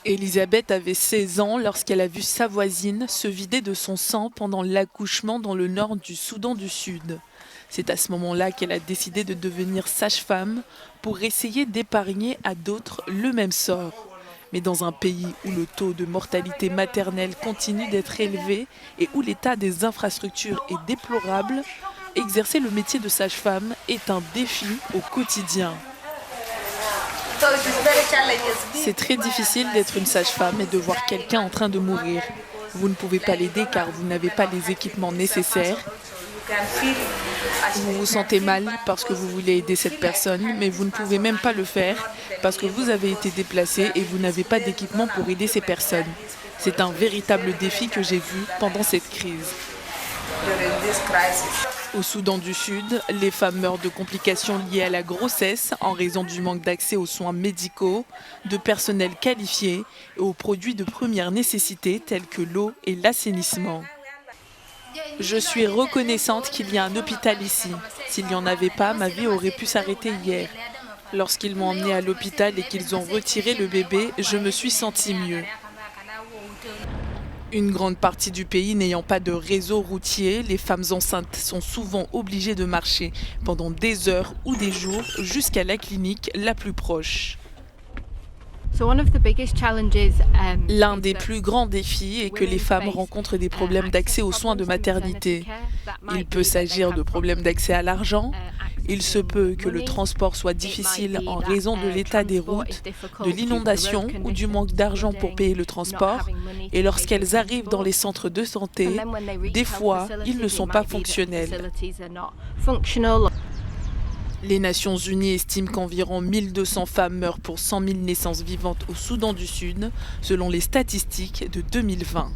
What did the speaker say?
Elisabeth avait 16 ans lorsqu'elle a vu sa voisine se vider de son sang pendant l'accouchement dans le nord du Soudan du Sud. C'est à ce moment-là qu'elle a décidé de devenir sage-femme pour essayer d'épargner à d'autres le même sort. Mais dans un pays où le taux de mortalité maternelle continue d'être élevé et où l'état des infrastructures est déplorable, exercer le métier de sage-femme est un défi au quotidien. C'est très difficile d'être une sage-femme et de voir quelqu'un en train de mourir. Vous ne pouvez pas l'aider car vous n'avez pas les équipements nécessaires. Vous vous sentez mal parce que vous voulez aider cette personne, mais vous ne pouvez même pas le faire parce que vous avez été déplacé et vous n'avez pas d'équipement pour aider ces personnes. C'est un véritable défi que j'ai vu pendant cette crise. Au Soudan du Sud, les femmes meurent de complications liées à la grossesse en raison du manque d'accès aux soins médicaux, de personnel qualifié et aux produits de première nécessité tels que l'eau et l'assainissement. Je suis reconnaissante qu'il y a un hôpital ici. S'il n'y en avait pas, ma vie aurait pu s'arrêter hier. Lorsqu'ils m'ont emmenée à l'hôpital et qu'ils ont retiré le bébé, je me suis sentie mieux. Une grande partie du pays n'ayant pas de réseau routier, les femmes enceintes sont souvent obligées de marcher pendant des heures ou des jours jusqu'à la clinique la plus proche. L'un des plus grands défis est que les femmes rencontrent des problèmes d'accès aux soins de maternité. Il peut s'agir de problèmes d'accès à l'argent. Il se peut que le transport soit difficile en raison de l'état des routes, de l'inondation ou du manque d'argent pour payer le transport. Et lorsqu'elles arrivent dans les centres de santé, des fois, ils ne sont pas fonctionnels. Les Nations Unies estiment qu'environ 1200 femmes meurent pour 100 000 naissances vivantes au Soudan du Sud, selon les statistiques de 2020.